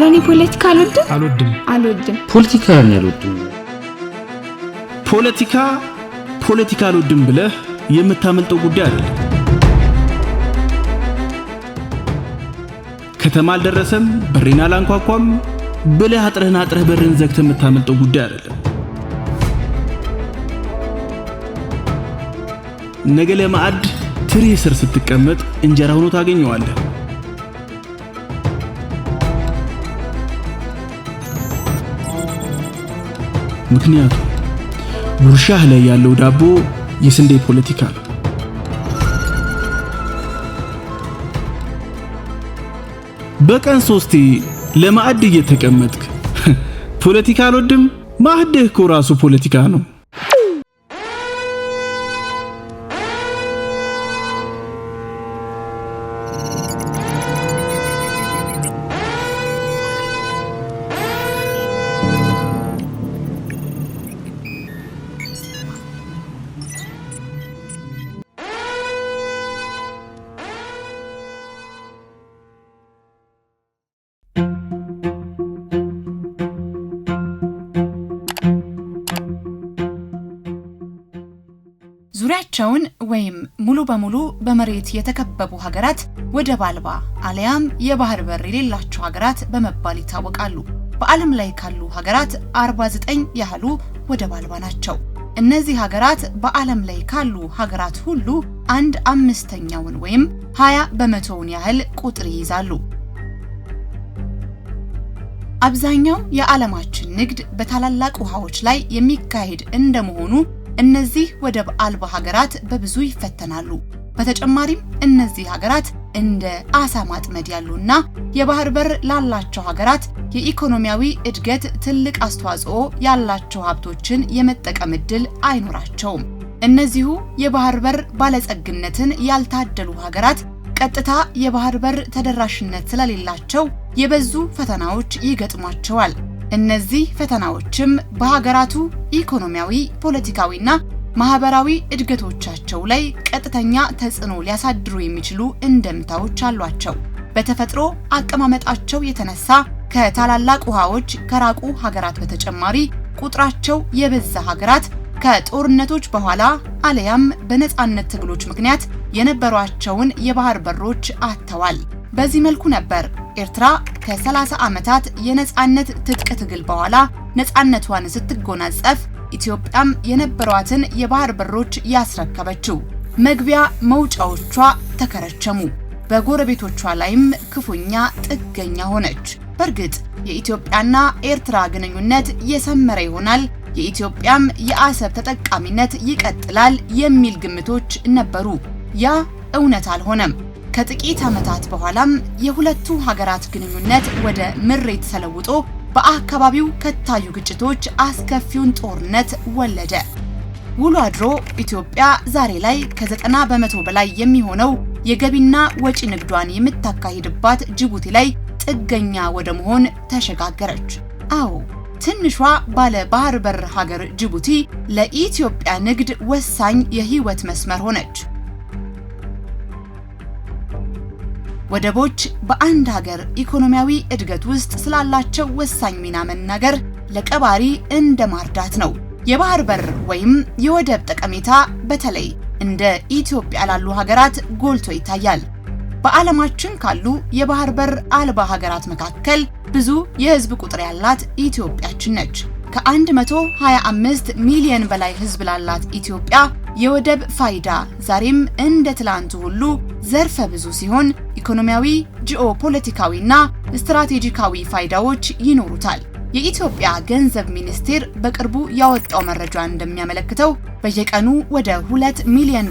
አላኔ ፖለቲካ አልወድም ፖለቲካ ነው ያልወድም ፖለቲካ አልወድም ብለህ የምታመልጠው ጉዳይ አይደለም። ከተማ አልደረሰም በሬና አላንኳኳም ብለህ አጥረህ በርን ዘግተህ የምታመልጠው ጉዳይ አይደለም። ነገ ለማዕድ ትሪ ስር ስትቀመጥ እንጀራ ሆኖ ታገኘዋለህ። ምክንያቱም ጉርሻህ ላይ ያለው ዳቦ የስንዴ ፖለቲካ ነው። በቀን 3 ለማዕድ እየተቀመጥክ ፖለቲካ አልወድም ማዕድህ እኮ ራሱ ፖለቲካ ነው። ዙሪያቸውን ወይም ሙሉ በሙሉ በመሬት የተከበቡ ሀገራት ወደብ አልባ አሊያም የባህር በር የሌላቸው ሀገራት በመባል ይታወቃሉ። በዓለም ላይ ካሉ ሀገራት 49 ያህሉ ወደብ አልባ ናቸው። እነዚህ ሀገራት በዓለም ላይ ካሉ ሀገራት ሁሉ 1/5ኛውን ወይም 20% ያህል ቁጥር ይይዛሉ። አብዛኛው የዓለማችን ንግድ በታላላቅ ውሃዎች ላይ የሚካሄድ እንደመሆኑ እነዚህ ወደብ አልባ ሀገራት በብዙ ይፈተናሉ። በተጨማሪም እነዚህ ሀገራት እንደ አሳ ማጥመድ ያሉና የባህር በር ላላቸው ሀገራት የኢኮኖሚያዊ እድገት ትልቅ አስተዋጽኦ ያላቸው ሀብቶችን የመጠቀም እድል አይኖራቸውም። እነዚሁ የባህር በር ባለጸግነትን ያልታደሉ ሀገራት ቀጥታ የባህር በር ተደራሽነት ስለሌላቸው የበዙ ፈተናዎች ይገጥሟቸዋል። እነዚህ ፈተናዎችም በሀገራቱ ኢኮኖሚያዊ፣ ፖለቲካዊና ማህበራዊ እድገቶቻቸው ላይ ቀጥተኛ ተጽዕኖ ሊያሳድሩ የሚችሉ እንደምታዎች አሏቸው። በተፈጥሮ አቀማመጣቸው የተነሳ ከታላላቅ ውሃዎች ከራቁ ሀገራት በተጨማሪ ቁጥራቸው የበዛ ሀገራት ከጦርነቶች በኋላ አለያም በነጻነት ትግሎች ምክንያት የነበሯቸውን የባህር በሮች አጥተዋል። በዚህ መልኩ ነበር ኤርትራ ከ30 ዓመታት የነጻነት ትጥቅ ትግል በኋላ ነጻነቷን ስትጎናጸፍ ኢትዮጵያም የነበሯትን የባህር በሮች ያስረከበችው። መግቢያ መውጫዎቿ ተከረቸሙ። በጎረቤቶቿ ላይም ክፉኛ ጥገኛ ሆነች። በእርግጥ የኢትዮጵያና ኤርትራ ግንኙነት የሰመረ ይሆናል፣ የኢትዮጵያም የአሰብ ተጠቃሚነት ይቀጥላል የሚል ግምቶች ነበሩ። ያ እውነት አልሆነም። ከጥቂት ዓመታት በኋላም የሁለቱ ሀገራት ግንኙነት ወደ ምሬት ተለውጦ በአካባቢው ከታዩ ግጭቶች አስከፊውን ጦርነት ወለደ። ውሎ አድሮ ኢትዮጵያ ዛሬ ላይ ከ90% በላይ የሚሆነው የገቢና ወጪ ንግዷን የምታካሂድባት ጅቡቲ ላይ ጥገኛ ወደ መሆን ተሸጋገረች። አዎ፣ ትንሿ ባለ ባህር በር ሀገር ጅቡቲ ለኢትዮጵያ ንግድ ወሳኝ የህይወት መስመር ሆነች። ወደቦች በአንድ ሀገር ኢኮኖሚያዊ እድገት ውስጥ ስላላቸው ወሳኝ ሚና መናገር ለቀባሪ እንደ ማርዳት ነው። የባህር በር ወይም የወደብ ጠቀሜታ በተለይ እንደ ኢትዮጵያ ላሉ ሀገራት ጎልቶ ይታያል። በዓለማችን ካሉ የባህር በር አልባ ሀገራት መካከል ብዙ የህዝብ ቁጥር ያላት ኢትዮጵያችን ነች። ከ125 ሚሊዮን በላይ ህዝብ ላላት ኢትዮጵያ የወደብ ፋይዳ ዛሬም እንደ ትላንቱ ሁሉ ዘርፈ ብዙ ሲሆን ኢኮኖሚያዊ፣ ጂኦፖለቲካዊና ስትራቴጂካዊ ፋይዳዎች ይኖሩታል። የኢትዮጵያ ገንዘብ ሚኒስቴር በቅርቡ ያወጣው መረጃ እንደሚያመለክተው በየቀኑ ወደ $2 ሚሊዮን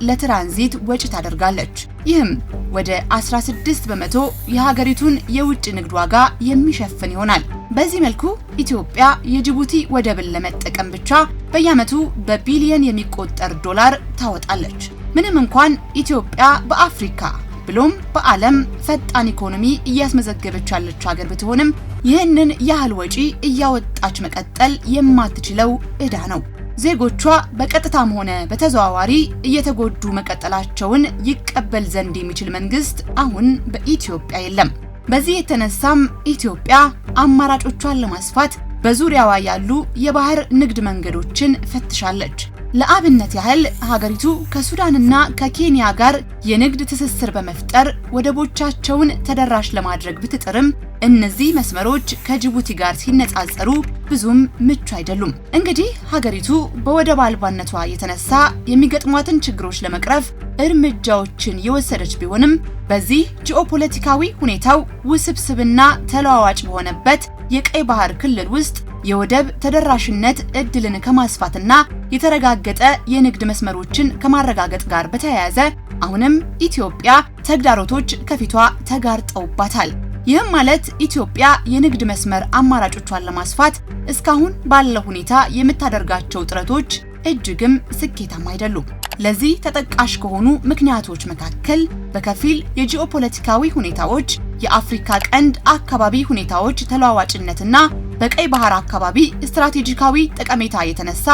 ለትራንዚት ወጪ ታደርጋለች። ይህም ወደ 16% የሀገሪቱን የውጭ ንግድ ዋጋ የሚሸፍን ይሆናል። በዚህ መልኩ ኢትዮጵያ የጅቡቲ ወደብን ለመጠቀም ብቻ በየዓመቱ በቢሊዮን የሚቆጠር ዶላር ታወጣለች። ምንም እንኳን ኢትዮጵያ በአፍሪካ ብሎም በዓለም ፈጣን ኢኮኖሚ እያስመዘገበች ያለች ሀገር ብትሆንም ይህንን ያህል ወጪ እያወጣች መቀጠል የማትችለው ዕዳ ነው። ዜጎቿ በቀጥታም ሆነ በተዘዋዋሪ እየተጎዱ መቀጠላቸውን ይቀበል ዘንድ የሚችል መንግስት አሁን በኢትዮጵያ የለም። በዚህ የተነሳም ኢትዮጵያ አማራጮቿን ለማስፋት በዙሪያዋ ያሉ የባህር ንግድ መንገዶችን ፈትሻለች። ለአብነት ያህል ሀገሪቱ ከሱዳንና ከኬንያ ጋር የንግድ ትስስር በመፍጠር ወደቦቻቸውን ተደራሽ ለማድረግ ብትጥርም እነዚህ መስመሮች ከጅቡቲ ጋር ሲነጻጸሩ ብዙም ምቹ አይደሉም። እንግዲህ ሀገሪቱ በወደብ አልባነቷ የተነሳ የሚገጥሟትን ችግሮች ለመቅረፍ እርምጃዎችን የወሰደች ቢሆንም በዚህ ጂኦፖለቲካዊ ሁኔታው ውስብስብና ተለዋዋጭ በሆነበት የቀይ ባህር ክልል ውስጥ የወደብ ተደራሽነት እድልን ከማስፋትና የተረጋገጠ የንግድ መስመሮችን ከማረጋገጥ ጋር በተያያዘ አሁንም ኢትዮጵያ ተግዳሮቶች ከፊቷ ተጋርጠውባታል። ይህም ማለት ኢትዮጵያ የንግድ መስመር አማራጮቿን ለማስፋት እስካሁን ባለው ሁኔታ የምታደርጋቸው ጥረቶች እጅግም ስኬታማ አይደሉም። ለዚህ ተጠቃሽ ከሆኑ ምክንያቶች መካከል በከፊል የጂኦፖለቲካዊ ሁኔታዎች፣ የአፍሪካ ቀንድ አካባቢ ሁኔታዎች ተለዋዋጭነትና በቀይ ባህር አካባቢ ስትራቴጂካዊ ጠቀሜታ የተነሳ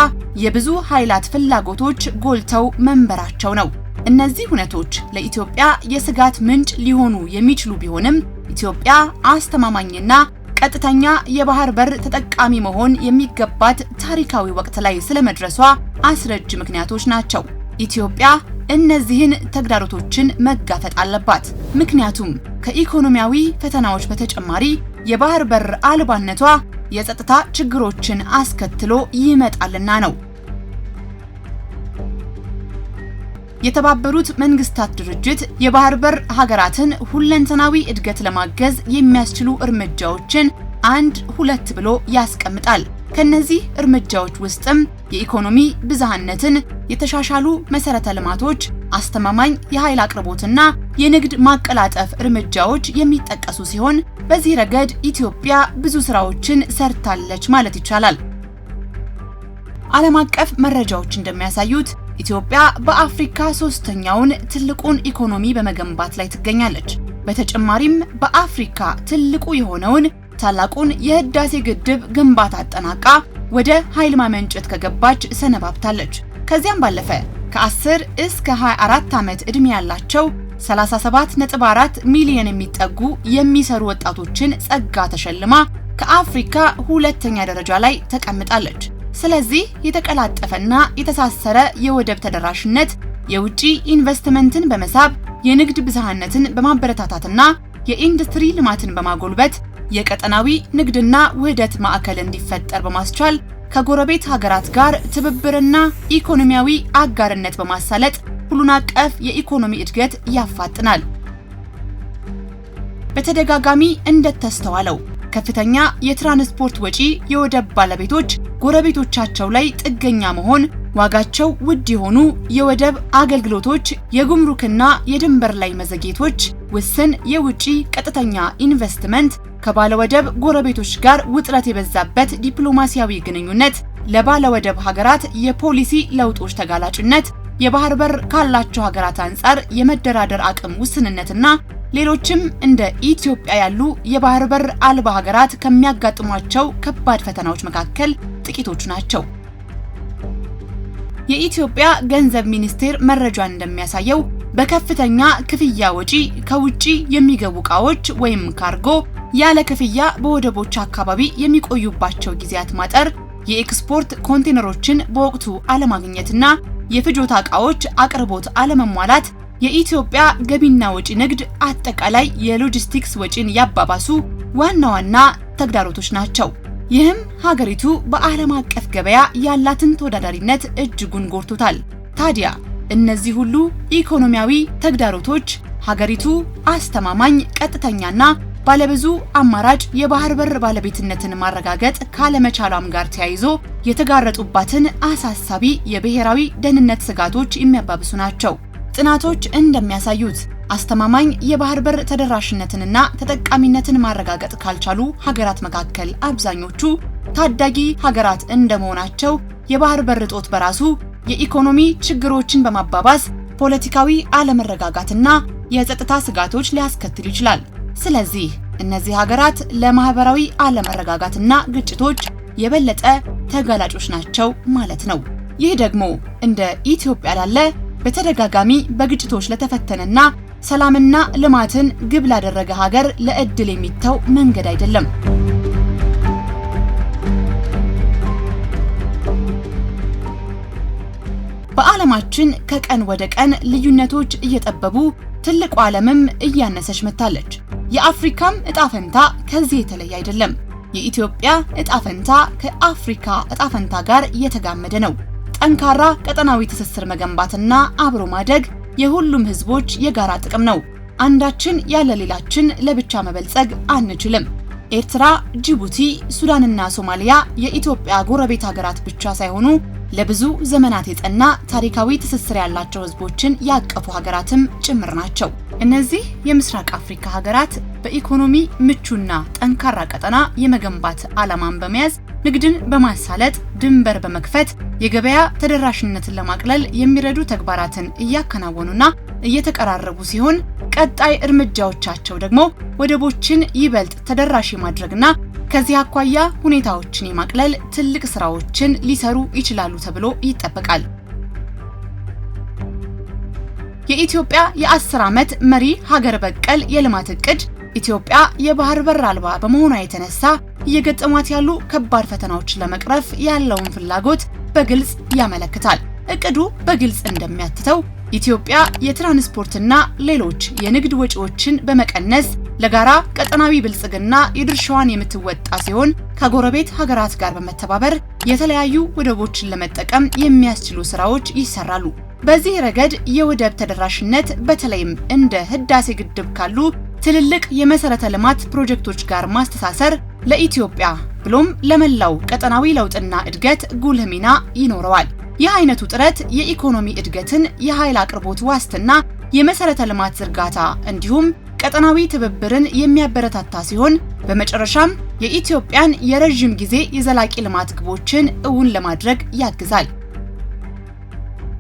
የብዙ ኃይላት ፍላጎቶች ጎልተው መንበራቸው ነው። እነዚህ ሁኔታዎች ለኢትዮጵያ የስጋት ምንጭ ሊሆኑ የሚችሉ ቢሆንም ኢትዮጵያ አስተማማኝና ቀጥተኛ የባህር በር ተጠቃሚ መሆን የሚገባት ታሪካዊ ወቅት ላይ ስለመድረሷ አስረጅ ምክንያቶች ናቸው። ኢትዮጵያ እነዚህን ተግዳሮቶችን መጋፈጥ አለባት። ምክንያቱም ከኢኮኖሚያዊ ፈተናዎች በተጨማሪ የባህር በር አልባነቷ የጸጥታ ችግሮችን አስከትሎ ይመጣልና ነው። የተባበሩት መንግስታት ድርጅት የባህር በር ሀገራትን ሁለንተናዊ እድገት ለማገዝ የሚያስችሉ እርምጃዎችን 1-2 ብሎ ያስቀምጣል። ከነዚህ እርምጃዎች ውስጥም የኢኮኖሚ ብዝሃነትን፣ የተሻሻሉ መሰረተ ልማቶች፣ አስተማማኝ የኃይል አቅርቦትና የንግድ ማቀላጠፍ እርምጃዎች የሚጠቀሱ ሲሆን በዚህ ረገድ ኢትዮጵያ ብዙ ስራዎችን ሰርታለች ማለት ይቻላል። ዓለም አቀፍ መረጃዎች እንደሚያሳዩት ኢትዮጵያ በአፍሪካ ሶስተኛውን ትልቁን ኢኮኖሚ በመገንባት ላይ ትገኛለች። በተጨማሪም በአፍሪካ ትልቁ የሆነውን ታላቁን የህዳሴ ግድብ ግንባታ አጠናቃ ወደ ኃይል ማመንጨት ከገባች ሰነባብታለች። ከዚያም ባለፈ ከ10 እስከ 24 ዓመት ዕድሜ ያላቸው 37.4 ሚሊዮን የሚጠጉ የሚሰሩ ወጣቶችን ጸጋ ተሸልማ ከአፍሪካ ሁለተኛ ደረጃ ላይ ተቀምጣለች። ስለዚህ የተቀላጠፈና የተሳሰረ የወደብ ተደራሽነት የውጪ ኢንቨስትመንትን በመሳብ የንግድ ብዝሃነትን በማበረታታትና የኢንዱስትሪ ልማትን በማጎልበት የቀጠናዊ ንግድና ውህደት ማዕከል እንዲፈጠር በማስቻል ከጎረቤት ሀገራት ጋር ትብብርና ኢኮኖሚያዊ አጋርነት በማሳለጥ ሁሉን አቀፍ የኢኮኖሚ እድገት ያፋጥናል። በተደጋጋሚ እንደተስተዋለው ከፍተኛ የትራንስፖርት ወጪ የወደብ ባለቤቶች ጎረቤቶቻቸው ላይ ጥገኛ መሆን፣ ዋጋቸው ውድ የሆኑ የወደብ አገልግሎቶች፣ የጉምሩክና የድንበር ላይ መዘግየቶች፣ ውስን የውጪ ቀጥተኛ ኢንቨስትመንት፣ ከባለወደብ ጎረቤቶች ጋር ውጥረት የበዛበት ዲፕሎማሲያዊ ግንኙነት፣ ለባለወደብ ሀገራት የፖሊሲ ለውጦች ተጋላጭነት፣ የባህር በር ካላቸው ሀገራት አንጻር የመደራደር አቅም ውስንነትና ሌሎችም እንደ ኢትዮጵያ ያሉ የባህር በር አልባ ሀገራት ከሚያጋጥሟቸው ከባድ ፈተናዎች መካከል ጥቂቶቹ ናቸው። የኢትዮጵያ ገንዘብ ሚኒስቴር መረጃ እንደሚያሳየው በከፍተኛ ክፍያ ወጪ ከውጪ የሚገቡ ዕቃዎች ወይም ካርጎ ያለ ክፍያ በወደቦች አካባቢ የሚቆዩባቸው ጊዜያት ማጠር፣ የኤክስፖርት ኮንቴነሮችን በወቅቱ አለማግኘትና የፍጆታ ዕቃዎች አቅርቦት አለመሟላት የኢትዮጵያ ገቢና ወጪ ንግድ አጠቃላይ የሎጂስቲክስ ወጪን ያባባሱ ዋና ዋና ተግዳሮቶች ናቸው። ይህም ሀገሪቱ በዓለም አቀፍ ገበያ ያላትን ተወዳዳሪነት እጅጉን ጎድቶታል። ታዲያ እነዚህ ሁሉ ኢኮኖሚያዊ ተግዳሮቶች ሀገሪቱ አስተማማኝ ቀጥተኛና ባለብዙ አማራጭ የባህር በር ባለቤትነትን ማረጋገጥ ካለመቻሏም ጋር ተያይዞ የተጋረጡባትን አሳሳቢ የብሔራዊ ደህንነት ስጋቶች የሚያባብሱ ናቸው። ጥናቶች እንደሚያሳዩት አስተማማኝ የባህር በር ተደራሽነትንና ተጠቃሚነትን ማረጋገጥ ካልቻሉ ሀገራት መካከል አብዛኞቹ ታዳጊ ሀገራት እንደመሆናቸው የባህር በር እጦት በራሱ የኢኮኖሚ ችግሮችን በማባባስ ፖለቲካዊ አለመረጋጋትና የጸጥታ ስጋቶች ሊያስከትል ይችላል። ስለዚህ እነዚህ ሀገራት ለማህበራዊ አለመረጋጋትና ግጭቶች የበለጠ ተጋላጮች ናቸው ማለት ነው። ይህ ደግሞ እንደ ኢትዮጵያ ላለ በተደጋጋሚ በግጭቶች ለተፈተነና ሰላምና ልማትን ግብ ላደረገ ሀገር ለእድል የሚተው መንገድ አይደለም። በዓለማችን ከቀን ወደ ቀን ልዩነቶች እየጠበቡ ትልቁ ዓለምም እያነሰች መጣለች። የአፍሪካም እጣፈንታ ከዚህ የተለየ አይደለም። የኢትዮጵያ እጣፈንታ ከአፍሪካ እጣፈንታ ጋር የተጋመደ ነው። ጠንካራ ቀጠናዊ ትስስር መገንባትና አብሮ ማደግ የሁሉም ህዝቦች የጋራ ጥቅም ነው። አንዳችን ያለ ሌላችን ለብቻ መበልጸግ አንችልም። ኤርትራ፣ ጅቡቲ፣ ሱዳንና ሶማሊያ የኢትዮጵያ ጎረቤት ሀገራት ብቻ ሳይሆኑ ለብዙ ዘመናት የጸና ታሪካዊ ትስስር ያላቸው ህዝቦችን ያቀፉ ሀገራትም ጭምር ናቸው። እነዚህ የምስራቅ አፍሪካ ሀገራት በኢኮኖሚ ምቹና ጠንካራ ቀጠና የመገንባት ዓላማን በመያዝ ንግድን በማሳለጥ ድንበር በመክፈት የገበያ ተደራሽነትን ለማቅለል የሚረዱ ተግባራትን እያከናወኑና እየተቀራረቡ ሲሆን ቀጣይ እርምጃዎቻቸው ደግሞ ወደቦችን ይበልጥ ተደራሽ ማድረግና ከዚህ አኳያ ሁኔታዎችን የማቅለል ትልቅ ስራዎችን ሊሰሩ ይችላሉ ተብሎ ይጠበቃል። የኢትዮጵያ የ10 ዓመት መሪ ሀገር በቀል የልማት እቅድ ኢትዮጵያ የባህር በር አልባ በመሆኗ የተነሳ እየገጠሟት ያሉ ከባድ ፈተናዎችን ለመቅረፍ ያለውን ፍላጎት በግልጽ ያመለክታል። እቅዱ በግልጽ እንደሚያትተው ኢትዮጵያ የትራንስፖርትና ሌሎች የንግድ ወጪዎችን በመቀነስ ለጋራ ቀጠናዊ ብልጽግና የድርሻዋን የምትወጣ ሲሆን ከጎረቤት ሀገራት ጋር በመተባበር የተለያዩ ወደቦችን ለመጠቀም የሚያስችሉ ስራዎች ይሰራሉ። በዚህ ረገድ የወደብ ተደራሽነት በተለይም እንደ ህዳሴ ግድብ ካሉ ትልልቅ የመሰረተ ልማት ፕሮጀክቶች ጋር ማስተሳሰር ለኢትዮጵያ ብሎም ለመላው ቀጠናዊ ለውጥና እድገት ጉልህ ሚና ይኖረዋል። ይህ አይነቱ ጥረት የኢኮኖሚ እድገትን፣ የኃይል አቅርቦት ዋስትና፣ የመሰረተ ልማት ዝርጋታ እንዲሁም ቀጠናዊ ትብብርን የሚያበረታታ ሲሆን በመጨረሻም የኢትዮጵያን የረጅም ጊዜ የዘላቂ ልማት ግቦችን እውን ለማድረግ ያግዛል።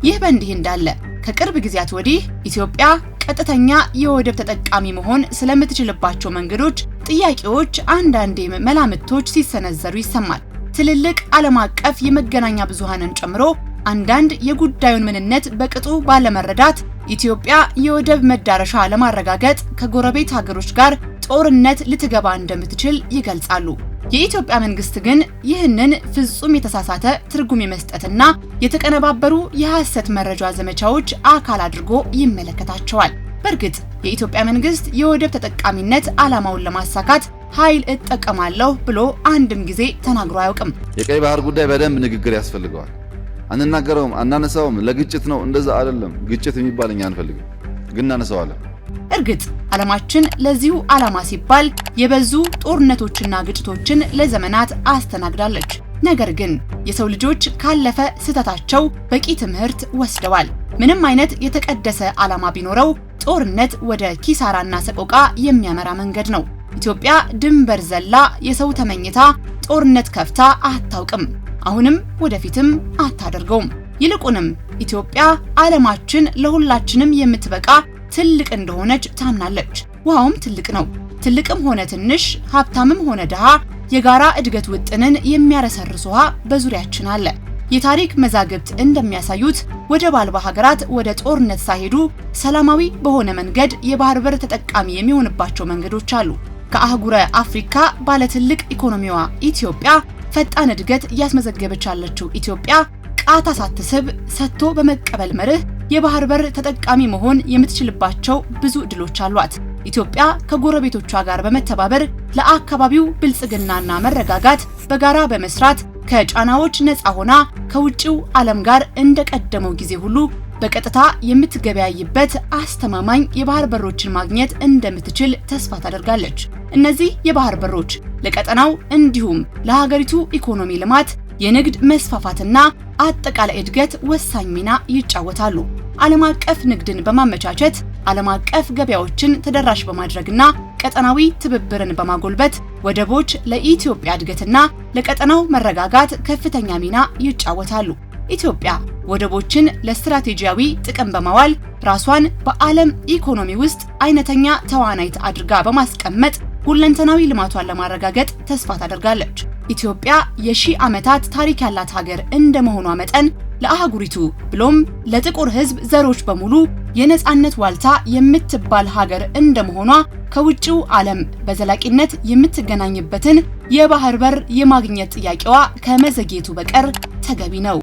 ይህ በእንዲህ እንዳለ ከቅርብ ጊዜያት ወዲህ ኢትዮጵያ ቀጥተኛ የወደብ ተጠቃሚ መሆን ስለምትችልባቸው መንገዶች ጥያቄዎች፣ አንዳንዴ መላምቶች ሲሰነዘሩ ይሰማል። ትልልቅ ዓለም አቀፍ የመገናኛ ብዙሃንን ጨምሮ አንዳንድ የጉዳዩን ምንነት በቅጡ ባለመረዳት ኢትዮጵያ የወደብ መዳረሻ ለማረጋገጥ ከጎረቤት ሀገሮች ጋር ጦርነት ልትገባ እንደምትችል ይገልጻሉ። የኢትዮጵያ መንግስት ግን ይህንን ፍጹም የተሳሳተ ትርጉም የመስጠትና የተቀነባበሩ የሐሰት መረጃ ዘመቻዎች አካል አድርጎ ይመለከታቸዋል። በእርግጥ የኢትዮጵያ መንግስት የወደብ ተጠቃሚነት ዓላማውን ለማሳካት ኃይል እጠቀማለሁ ብሎ አንድም ጊዜ ተናግሮ አያውቅም። የቀይ ባህር ጉዳይ በደንብ ንግግር ያስፈልገዋል። አንናገረውም፣ አናነሳውም፣ ለግጭት ነው እንደዛ አይደለም። ግጭት የሚባል እኛ አንፈልግም፣ ግን እናነሳዋለን። እርግጥ ዓለማችን ለዚሁ ዓላማ ሲባል የበዙ ጦርነቶችና ግጭቶችን ለዘመናት አስተናግዳለች። ነገር ግን የሰው ልጆች ካለፈ ስህተታቸው በቂ ትምህርት ወስደዋል። ምንም አይነት የተቀደሰ ዓላማ ቢኖረው ጦርነት ወደ ኪሳራና ሰቆቃ የሚያመራ መንገድ ነው። ኢትዮጵያ ድንበር ዘላ የሰው ተመኝታ ጦርነት ከፍታ አታውቅም። አሁንም ወደፊትም አታደርገውም። ይልቁንም ኢትዮጵያ ዓለማችን ለሁላችንም የምትበቃ ትልቅ እንደሆነች ታምናለች። ውሃውም ትልቅ ነው። ትልቅም ሆነ ትንሽ፣ ሀብታምም ሆነ ድሃ የጋራ እድገት ውጥንን የሚያረሰርስ ውሃ በዙሪያችን አለ። የታሪክ መዛግብት እንደሚያሳዩት ወደብ አልባ ሀገራት ወደ ጦርነት ሳይሄዱ ሰላማዊ በሆነ መንገድ የባህር በር ተጠቃሚ የሚሆንባቸው መንገዶች አሉ። ከአህጉረ አፍሪካ ባለትልቅ ኢኮኖሚዋ ኢትዮጵያ ፈጣን እድገት እያስመዘገበች ያለችው ኢትዮጵያ ቃታ ሳትስብ ሰጥቶ በመቀበል መርህ የባህር በር ተጠቃሚ መሆን የምትችልባቸው ብዙ እድሎች አሏት። ኢትዮጵያ ከጎረቤቶቿ ጋር በመተባበር ለአካባቢው ብልጽግናና መረጋጋት በጋራ በመስራት ከጫናዎች ነፃ ሆና ከውጪው ዓለም ጋር እንደቀደመው ጊዜ ሁሉ በቀጥታ የምትገበያይበት አስተማማኝ የባህር በሮችን ማግኘት እንደምትችል ተስፋ ታደርጋለች። እነዚህ የባህር በሮች ለቀጠናው እንዲሁም ለሀገሪቱ ኢኮኖሚ ልማት፣ የንግድ መስፋፋትና አጠቃላይ እድገት ወሳኝ ሚና ይጫወታሉ። ዓለም አቀፍ ንግድን በማመቻቸት ዓለም አቀፍ ገበያዎችን ተደራሽ በማድረግና ቀጠናዊ ትብብርን በማጎልበት ወደቦች ለኢትዮጵያ እድገትና ለቀጠናው መረጋጋት ከፍተኛ ሚና ይጫወታሉ። ኢትዮጵያ ወደቦችን ለስትራቴጂያዊ ጥቅም በማዋል ራሷን በዓለም ኢኮኖሚ ውስጥ አይነተኛ ተዋናይት አድርጋ በማስቀመጥ ሁለንተናዊ ልማቷን ለማረጋገጥ ተስፋ ታደርጋለች። ኢትዮጵያ የሺህ ዓመታት ታሪክ ያላት ሀገር እንደመሆኗ መጠን ለአህጉሪቱ ብሎም ለጥቁር ሕዝብ ዘሮች በሙሉ የነጻነት ዋልታ የምትባል ሀገር እንደመሆኗ ከውጪው ዓለም በዘላቂነት የምትገናኝበትን የባህር በር የማግኘት ጥያቄዋ ከመዘግየቱ በቀር ተገቢ ነው።